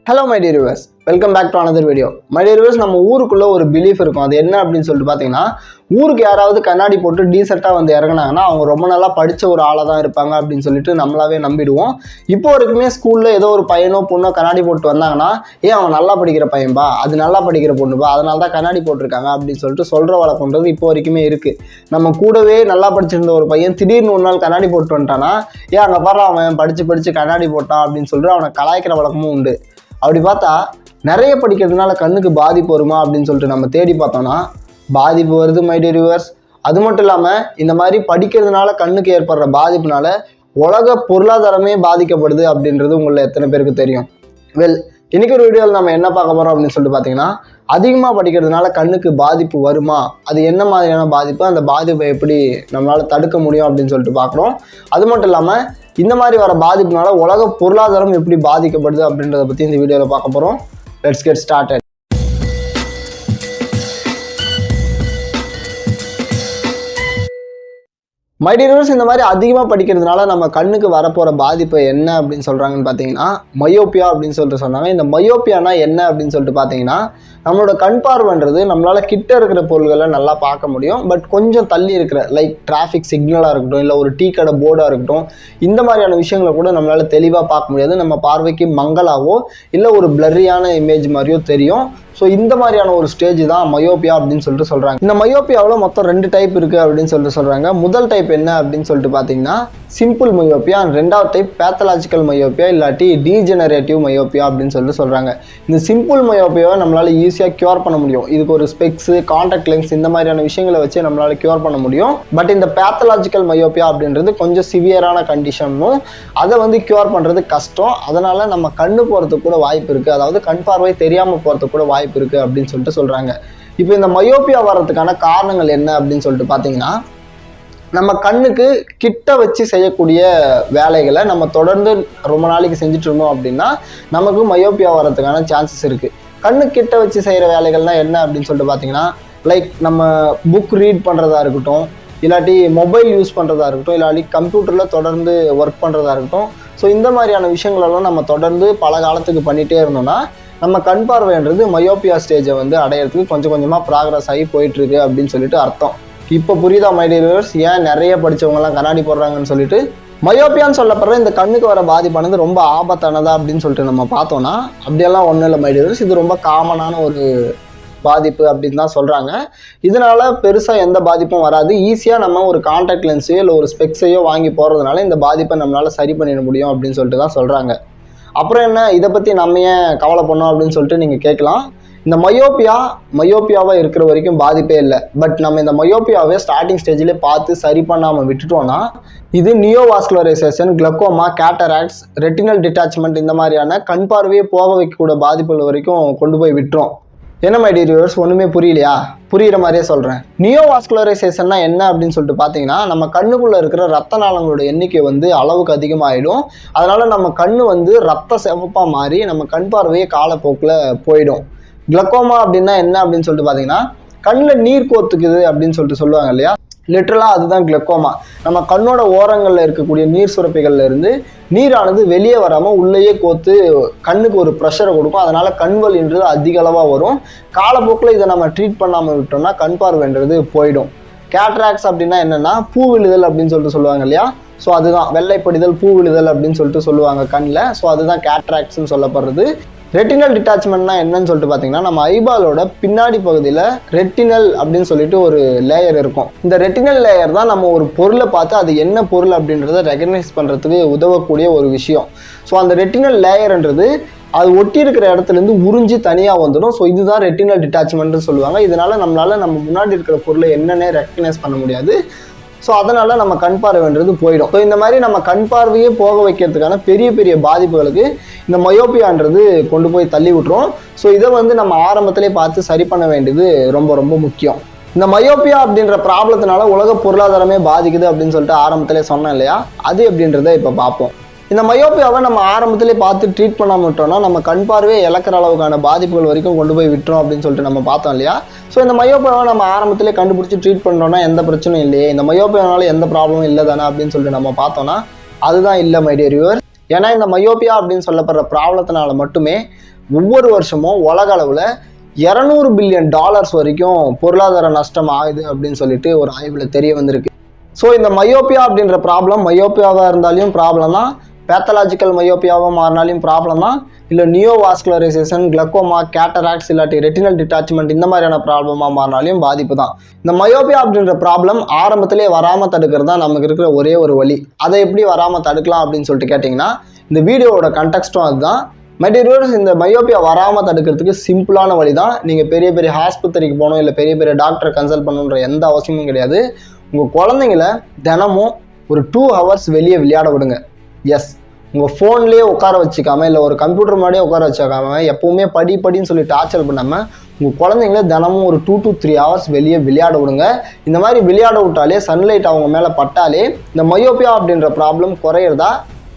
Hello my dear viewers, welcome back to another video. My dear viewers, நம்ம ஊருக்குள்ள ஒரு belief இருக்கும். அது என்ன அப்படினு சொல்லிட்டு பாத்தீங்கன்னா, ஊருக்கு யாராவது கண்ணாடி போட்டு டீசென்ட்டா வந்து இறங்குனாங்கன்னா அவங்க ரொம்ப நல்லா படிச்ச ஒரு ஆளா தான் இருப்பாங்க அப்படினு சொல்லிட்டு நம்மளாவே நம்பிடுவோம். இப்போ வரைக்குமே ஸ்கூல்ல ஏதோ ஒரு பையனோ பொண்ணோ கண்ணாடி போட்டு வந்தாங்கன்னா, அவன் நல்லா படிக்கிற பையன்பா, அது நல்லா படிக்கிற பொண்ணுபா, அதனால தான் கண்ணாடி போட்டுருக்காங்க அப்படினு சொல்லிட்டு சொல்ற வழக்கம்ன்றது இப்போ வரைக்குமே இருக்கு. நம்ம கூடவே நல்லா படிச்சிருந்த ஒரு பையன் திடீர்னு ஒரு நாள் கண்ணாடி போட்டு வந்துட்டானா, அங்க பாரு அவன் படிச்சு கண்ணாடி போட்டான் அப்படினு சொல்லிட்டு அவனை கலாய்க்கிற வழக்கமும் உண்டு. அப்படி பார்த்தா நிறைய படிக்கிறதுனால கண்ணுக்கு பாதிப்பு வருமா அப்படின்னு சொல்லிட்டு நம்ம தேடி பார்த்தோம்னா பாதிப்பு வருது மை டியர் வியூவர்ஸ். அது மட்டும் இல்லாமல் இந்த மாதிரி படிக்கிறதுனால கண்ணுக்கு ஏற்படுற பாதிப்புனால உலக பொருளாதாரமே பாதிக்கப்படுது அப்படின்றது உங்களை எத்தனை பேருக்கு தெரியும்? இன்னைக்கு ஒரு வீடியோவில் நம்ம என்ன பார்க்க போகிறோம் அப்படின்னு சொல்லிட்டு பார்த்தீங்கன்னா, அதிகமாக படிக்கிறதுனால கண்ணுக்கு பாதிப்பு வருமா, அது என்ன மாதிரியான பாதிப்பு, அந்த பாதிப்பை எப்படி நம்மளால் தடுக்க முடியும் அப்படின்னு சொல்லிட்டு பார்க்குறோம். அது மட்டும் இல்லாமல் இந்த மாதிரி வர பாதிப்புனால உலக பொருளாதாரம் எப்படி பாதிக்கப்படுது அப்படின்றத பற்றி இந்த வீடியோவில் பார்க்க போகிறோம். Let's get started. My dear viewers, இந்த மாதிரி அதிகமாக படிக்கிறதுனால நம்ம கண்ணுக்கு வரப்போகிற பாதிப்பு என்ன அப்படின்னு சொல்கிறாங்கன்னு பார்த்தீங்கன்னா, மயோப்பியா அப்படின்னு சொல்லிட்டு சொன்னாங்க. இந்த மயோப்பியானா என்ன அப்படின்னு சொல்லிட்டு பார்த்தீங்கன்னா, நம்மளோட கண் பார்வைன்றது நம்மளால் கிட்ட இருக்கிற பொருள்களை நல்லா பார்க்க முடியும். பட் கொஞ்சம் தள்ளி இருக்கிற லைக் டிராஃபிக் சிக்னலாக இருக்கட்டும், இல்லை ஒரு டீ கடை போர்டாக இருக்கட்டும், இந்த மாதிரியான விஷயங்களை கூட நம்மளால் தெளிவாக பார்க்க முடியாது. நம்ம பார்வைக்கு மங்கலாவோ இல்லை ஒரு பிளரியான இமேஜ் மாதிரியோ தெரியும். ஸோ இந்த மாதிரியான ஒரு ஸ்டேஜ் தான் மயோப்பியா அப்படின்னு சொல்லிட்டு சொல்கிறாங்க. இந்த மயோப்பியாவில் மொத்தம் 2 டைப் இருக்குது அப்படின்னு சொல்லிட்டு சொல்கிறாங்க. முதல் டைப் என்ன அப்படின்னு சொல்லிட்டு பார்த்தீங்கன்னா சிம்பிள் மயோப்பியா, அண்ட் ரெண்டாவது டைப் பேத்தலாஜிக்கல் மயோப்பியா இல்லாட்டி டீஜெனரேட்டிவ் மயோப்பியா அப்படின்னு சொல்லிட்டு சொல்கிறாங்க. இந்த சிம்பிள் மயோப்பியாவை நம்மளால் ஈஸியாக க்யூர் பண்ண முடியும். இதுக்கு ஒரு ஸ்பெக்ஸு, கான்டாக்ட் லென்ஸ் இந்த மாதிரியான விஷயங்களை வச்சு நம்மளால் க்யூர் பண்ண முடியும். பட் இந்த பேத்தலாஜிக்கல் மயோப்பியா அப்படின்றது கொஞ்சம் சிவியரான கண்டிஷனும், அதை வந்து க்யூர் பண்ணுறது கஷ்டம். அதனால் நம்ம கண்ணு போகிறதுக்கு கூட வாய்ப்பு இருக்குது, அதாவது கண் பார்வை தெரியாமல் போகிறதுக்கு கூட வாய்ப்பு இருக்குது அப்படின்னு சொல்லிட்டு சொல்கிறாங்க. இப்போ இந்த மயோப்பியா வர்றதுக்கான காரணங்கள் என்ன அப்படின்னு சொல்லிட்டு பார்த்தீங்கன்னா, நம்ம கண்ணுக்கு கிட்ட வச்சு செய்யக்கூடிய வேலைகளை நம்ம தொடர்ந்து ரொம்ப நாளைக்கு செஞ்சுட்டு இருந்தோம் அப்படின்னா நமக்கு மயோப்பியா வர்றதுக்கான சான்சஸ் இருக்குது. கண்ணு கிட்ட வச்சு செய்கிற வேலைகள்னால் என்ன அப்படின்னு சொல்லிட்டு பார்த்தீங்கன்னா, லைக் நம்ம புக் ரீட் பண்ணுறதா இருக்கட்டும், இல்லாட்டி மொபைல் யூஸ் பண்ணுறதா இருக்கட்டும், இல்லாட்டி கம்ப்யூட்டரில் தொடர்ந்து ஒர்க் பண்ணுறதா இருக்கட்டும். ஸோ இந்த மாதிரியான விஷயங்களெல்லாம் நம்ம தொடர்ந்து பல காலத்துக்கு பண்ணிகிட்டே இருந்தோம்னா நம்ம கண் பார்வைன்றது மயோப்பியா ஸ்டேஜை வந்து அடையிறதுக்கு கொஞ்சம் கொஞ்சமாக ப்ராக்ரஸ் ஆகி போயிட்டுருக்கு அப்படின்னு சொல்லிட்டு அர்த்தம். இப்போ புரியுதா மை டியர் வியூவர்ஸ், ஏன் நிறைய படித்தவங்கலாம் கண்ணாடி போடுறாங்கன்னு சொல்லிட்டு? மயோப்பியான்னு சொல்லப்படுற இந்த கண்ணுக்கு வர பாதிப்பானது ரொம்ப ஆபத்தானதா அப்படின்னு சொல்லிட்டு நம்ம பார்த்தோம்னா அப்படியெல்லாம் ஒன்றும் இல்லை மை டியர் வியூவர்ஸ். இது ரொம்ப காமனான ஒரு பாதிப்பு அப்படின்னு தான் சொல்கிறாங்க. இதனால பெருசாக எந்த பாதிப்பும் வராது. ஈஸியாக நம்ம ஒரு கான்டாக்ட் லென்ஸையோ இல்லை ஒரு ஸ்பெக்ஸையோ வாங்கி போகிறதுனால இந்த பாதிப்பை நம்மளால் சரி பண்ணிட முடியும் அப்படின்னு சொல்லிட்டு தான் சொல்கிறாங்க. அப்புறம் என்ன, இதை பற்றி நம்ம ஏன் கவலை பண்ணோம் அப்படின்னு சொல்லிட்டு நீங்கள் கேட்கலாம். இந்த மயோப்பியாவாக இருக்கிற வரைக்கும் பாதிப்பே இல்லை. பட் நம்ம இந்த மயோப்பியாவை ஸ்டார்டிங் ஸ்டேஜ்லேயே பார்த்து சரி பண்ணாமல் விட்டுட்டோம்னா இது நியோவாஸ்குலரைசேஷன், கிளக்கோமா, கேட்டராக்ட்ஸ், ரெட்டினல் டிட்டாச்மெண்ட் இந்த மாதிரியான கண் பார்வையை போக வைக்கக்கூடிய பாதிப்புகள் வரைக்கும் கொண்டு போய் விட்டுரும். என்ன மை டியர் வியூவர்ஸ், ஒன்றுமே புரியலையா? புரிகிற மாதிரியே சொல்கிறேன். நியோவாஸ்குலரைசேஷன்னா என்ன அப்படின்னு சொல்லிட்டு பார்த்தீங்கன்னா, நம்ம கண்ணுக்குள்ளே இருக்கிற ரத்த நாளங்களோட எண்ணிக்கை வந்து அளவுக்கு அதிகமாகிடும். அதனால் நம்ம கண் வந்து ரத்த சிவப்பாக மாறி நம்ம கண் பார்வையே காலப்போக்கில் போயிடும். கிளக்கோமா அப்படின்னா என்ன அப்படின்னு சொல்லிட்டு பார்த்தீங்கன்னா, கண்ணில் நீர் கோத்துக்குது அப்படின்னு சொல்லிட்டு சொல்லுவாங்க இல்லையா, லிட்டரலாக அதுதான் கிளக்கோமா. நம்ம கண்ணோட ஓரங்களில் இருக்கக்கூடிய நீர் சுரப்பிகள்ல இருந்து நீரானது வெளியே வராமல் உள்ளேயே கோத்து கண்ணுக்கு ஒரு ப்ரெஷரை கொடுக்கும். அதனால் கண் வலின்றது அதிக அளவாக வரும். காலப்போக்கில் இதை நம்ம ட்ரீட் பண்ணாமல் விட்டோம்னா கண் பார்வைன்றது போயிடும். கேட்ராக்ட்ஸ் அப்படின்னா என்னென்னா பூ விழுதல் அப்படின்னு சொல்லிட்டு சொல்லுவாங்க இல்லையா, ஸோ அதுதான் வெள்ளைப்படிதல், பூ விழுதல் அப்படின்னு சொல்லிட்டு சொல்லுவாங்க கண்ணில். ஸோ அதுதான் கேட்ராக்ட்ஸ்ன்னு சொல்லப்படுறது. ரெட்டினல் டிட்டாச்மெண்ட்னா என்னன்னு சொல்லிட்டு பார்த்தீங்கன்னா, நம்ம ஐபாலோட பின்னாடி பகுதியில் ரெட்டினல் அப்படின்னு சொல்லிட்டு ஒரு லேயர் இருக்கும். இந்த ரெட்டினல் லேயர் தான் நம்ம ஒரு பொருளை பார்த்து அது என்ன பொருள் அப்படின்றத ரெகக்னைஸ் பண்ணுறதுக்கு உதவக்கூடிய ஒரு விஷயம். ஸோ அந்த ரெட்டினல் லேயர்ன்றது அது ஒட்டி இருக்கிற இடத்துலேருந்து உறிஞ்சி தனியாக வந்துடும். ஸோ இதுதான் ரெட்டினல் டிட்டாச்மெண்ட்னு சொல்லுவாங்க. இதனால் நம்மளால் நம்ம முன்னாடி இருக்கிற பொருளை என்னென்ன ரெகக்னைஸ் பண்ண முடியாது. ஸோ அதனால் நம்ம கண் பார்வைன்றது போயிடும். ஸோ இந்த மாதிரி நம்ம கண் பார்வையே போக வைக்கிறதுக்கான பெரிய பெரிய பாதிப்புகளுக்கு இந்த மயோப்பியான்றது கொண்டு போய் தள்ளி விட்டுரும். ஸோ இதை வந்து நம்ம ஆரம்பத்திலே பார்த்து சரி பண்ண வேண்டியது ரொம்ப ரொம்ப முக்கியம். இந்த மயோப்பியா அப்படின்ற ப்ராப்ளத்தினால உலக பொருளாதாரமே பாதிக்குது அப்படின்னு சொல்லிட்டு ஆரம்பத்திலே சொன்னேன் இல்லையா, அது எப்படின்றத இப்போ பார்ப்போம். இந்த மயோப்பியாவை நம்ம ஆரம்பத்திலே பார்த்து ட்ரீட் பண்ணாமல் விட்டோம்னா நம்ம கண் பார்வையை இழக்கிற அளவுக்கான பாதிப்புகள் வரைக்கும் கொண்டு போய் விட்டுரும் அப்படின்னு சொல்லிட்டு நம்ம பார்த்தோம் இல்லையா. ஸோ இந்த மயோப்பியாவை நம்ம ஆரம்பத்திலே கண்டுபிடிச்சி ட்ரீட் பண்ணோம்னா எந்த பிரச்சனையும் இல்லையே, இந்த மயோப்பியானால எந்த ப்ராப்ளமும் இல்லை தானே அப்படின்னு சொல்லிட்டு நம்ம பார்த்தோம்னா அதுதான் இல்லை மை டியர் வியூவர். ஏன்னா இந்த மயோபியா அப்படின்னு சொல்லப்படுற ப்ராப்ளத்தினால மட்டுமே ஒவ்வொரு வருஷமும் உலக அளவில் $200 பில்லியன் வரைக்கும் பொருளாதார நஷ்டம் ஆகுது அப்படின்னு சொல்லிட்டு ஒரு ஆய்வில் தெரிய வந்திருக்கு. ஸோ இந்த மயோபியா அப்படின்ற ப்ராப்ளம் மயோபியாவாக இருந்தாலும் ப்ராப்ளம் தான், பேத்தலாஜிக்கல் மயோபியாவாக மாறினாலும் ப்ராப்ளம் தான், இல்லை நியோவாஸ்குலரைசேஷன், கிளக்கோமா, கேட்டராக்ட்ஸ் இல்லாட்டி ரெட்டினல் டிட்டாச்மெண்ட் இந்த மாதிரியான ப்ராப்ளமாக மாறினாலும் பாதிப்பு தான். இந்த மயோபியா அப்படின்ற ப்ராப்ளம் ஆரம்பத்திலே வராமல் தடுக்கிறது தான் நமக்கு இருக்கிற ஒரே ஒரு வழி. அதை எப்படி வராமல் தடுக்கலாம் அப்படின்னு சொல்லிட்டு கேட்டிங்கன்னா இந்த வீடியோவோட கண்டெக்ஸ்டும் அதுதான். மெட்டீரியல்ஸ் இந்த மயோபியா வராமல் தடுக்கிறதுக்கு சிம்பிளான வழி தான். நீங்கள் பெரிய பெரிய ஆஸ்பத்திரிக்கு போகணும், இல்லை பெரிய பெரிய டாக்டரை கன்சல்ட் பண்ணணுன்ற எந்த அவசியமும் கிடையாது. உங்கள் குழந்தைங்களை தினமும் ஒரு 2 hours வெளியே விளையாட விடுங்க. எஸ், உங்கள் ஃபோன்லேயே உட்கார வச்சுக்காம, இல்லை ஒரு கம்ப்யூட்டர் முன்னாடியே உட்கார வச்சுக்காம, எப்போவுமே படின்னு சொல்லி டார்ச்சர் பண்ணாமல் உங்கள் குழந்தைங்கள தினமும் ஒரு 2 to 3 hours வெளியே விளையாட விடுங்க. இந்த மாதிரி விளையாட விட்டாலே, சன்லைட் அவங்க மேலே பட்டாலே இந்த மயோபியா அப்படின்ற ப்ராப்ளம் குறையிறதா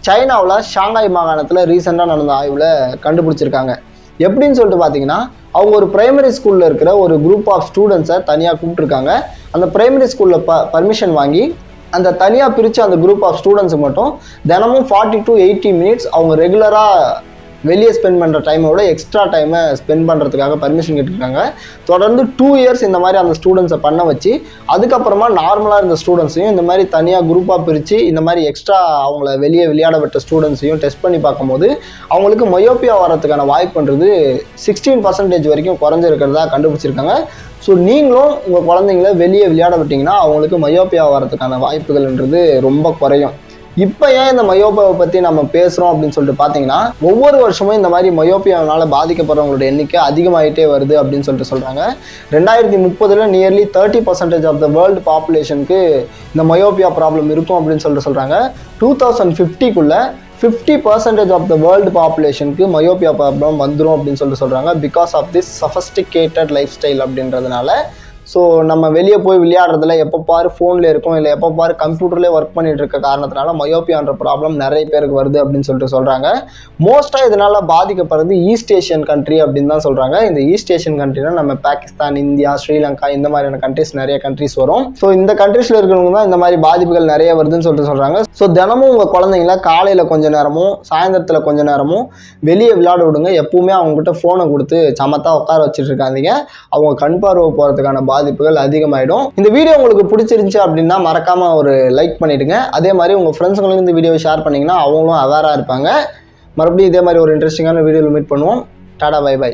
சைனாவில் ஷாங்காய் மாகாணத்தில் ரீசெண்டாக நடந்த ஆய்வில் கண்டுபிடிச்சிருக்காங்க. எப்படின்னு சொல்லிட்டு பார்த்தீங்கன்னா, அவங்க ஒரு பிரைமரி ஸ்கூலில் இருக்கிற ஒரு குரூப் ஆஃப் ஸ்டூடெண்ட்ஸை தனியாக கூப்பிட்டுருக்காங்க. அந்த பிரைமரி ஸ்கூலில் பர்மிஷன் வாங்கி அந்த தனியாக பிரித்து அந்த குரூப் ஆஃப் ஸ்டூடெண்ட்ஸுக்கு மட்டும் தினமும் 40 to 80 minutes அவங்க ரெகுலராக வெளியே ஸ்பெண்ட் பண்ணுற டைமோட எக்ஸ்ட்ரா டைமை ஸ்பெண்ட் பண்ணுறதுக்காக பர்மிஷன் கேட்டுருக்காங்க. தொடர்ந்து 2 years இந்த மாதிரி அந்த ஸ்டூடெண்ட்ஸை பண்ண வச்சு, அதுக்கப்புறமா நார்மலாக இருந்த ஸ்டூடெண்ட்ஸையும் இந்த மாதிரி தனியாக குரூப்பாக பிரித்து இந்த மாதிரி எக்ஸ்ட்ரா அவங்கள வெளியே விளையாட விட்ட ஸ்டூடெண்ட்ஸையும் டெஸ்ட் பண்ணி பார்க்கும்போது அவங்களுக்கு மயோபியா வரதுக்கான வாய்ப்புன்றது 16% வரைக்கும் குறைஞ்சிருக்கிறதா கண்டுபிடிச்சிருக்காங்க. ஸோ நீங்களும் உங்கள் குழந்தைங்கள வெளியே விளையாட விட்டிங்கன்னா அவங்களுக்கு மயோபியா வரதுக்கான வாய்ப்புகள்ன்றது ரொம்ப குறையும். இப்போ ஏன் இந்த மயோபியாவை பற்றி நம்ம பேசுகிறோம் அப்படின்னு சொல்லிட்டு பார்த்தீங்கன்னா, ஒவ்வொரு வருஷமும் இந்த மாதிரி மயோபியாவினால் பாதிக்கப்படுறவங்களோட எண்ணிக்கை அதிகமாகிட்டே வருது அப்படின்னு சொல்லிட்டு சொல்கிறாங்க. 2030 நியர்லி 30% ஆஃப் த வேர்ல்டு பாப்புலேஷனுக்கு இந்த மயோபியா ப்ராப்ளம் இருக்கும் அப்படின்னு சொல்லிட்டு சொல்கிறாங்க. 2050 50% ஆஃப் த வேர்ல்டு பாப்புலேஷனுக்கு மயோபியா ப்ராப்ளம் வந்துடும் அப்படின்னு சொல்லிட்டு சொல்கிறாங்க. Because of this sophisticated lifestyle அப்படின்றதுனால. ஸோ நம்ம வெளியே போய் விளையாடுறதுல எப்போ பாரு ஃபோனில் இருக்கும், இல்லை எப்போ பாரு கம்ப்யூட்டர்லேயே ஒர்க் பண்ணிட்டு இருக்க காரணத்தினால மயோபியான்ற ப்ராப்ளம் நிறைய பேருக்கு வருது அப்படின்னு சொல்லிட்டு சொல்கிறாங்க. மோஸ்ட்டாக இதனால் பாதிக்கப்படுறது ஈஸ்ட் ஏஷியன் கண்ட்ரி அப்படின்னு தான் சொல்கிறாங்க. இந்த ஈஸ்ட் ஏஷியன் கண்ட்ரினா நம்ம பாகிஸ்தான், இந்தியா, ஸ்ரீலங்கா இந்த மாதிரியான கண்ட்ரிஸ் நிறைய கண்ட்ரிஸ் வரும். ஸோ இந்த கண்ட்ரிஸில் இருக்கிறவங்க தான் இந்த மாதிரி பாதிப்புகள் நிறைய வருதுன்னு சொல்லிட்டு சொல்கிறாங்க. ஸோ தினமும் உங்கள் குழந்தைங்கள காலையில் கொஞ்சம் நேரமும் சாயந்தரத்தில் கொஞ்சம் நேரமும் வெளியே விளையாட விடுங்க. எப்பவுமே அவங்ககிட்ட ஃபோனை கொடுத்து சமத்தாக உட்கார வச்சுட்டு இருக்காதீங்க. அவங்க கண் பார்வை போகிறதுக்கான பாதிப்புகள் அதிகமாயிடும். இந்த வீடியோ உங்களுக்கு பிடிச்சிருந்துச்சு அப்படின்னா மறக்காம ஒரு லைக் பண்ணிடுங்க. அதே மாதிரி உங்க ஃப்ரெண்ட்ஸுங்களுக்கு இந்த வீடியோவை ஷேர் பண்ணீங்கன்னா அவங்களும் அவேரா இருப்பாங்க. மறுபடியும் இதே மாதிரி ஒரு இன்ட்ரெஸ்டிங்கான வீடியோவில் மீட் பண்ணுவோம். Tata, bye by.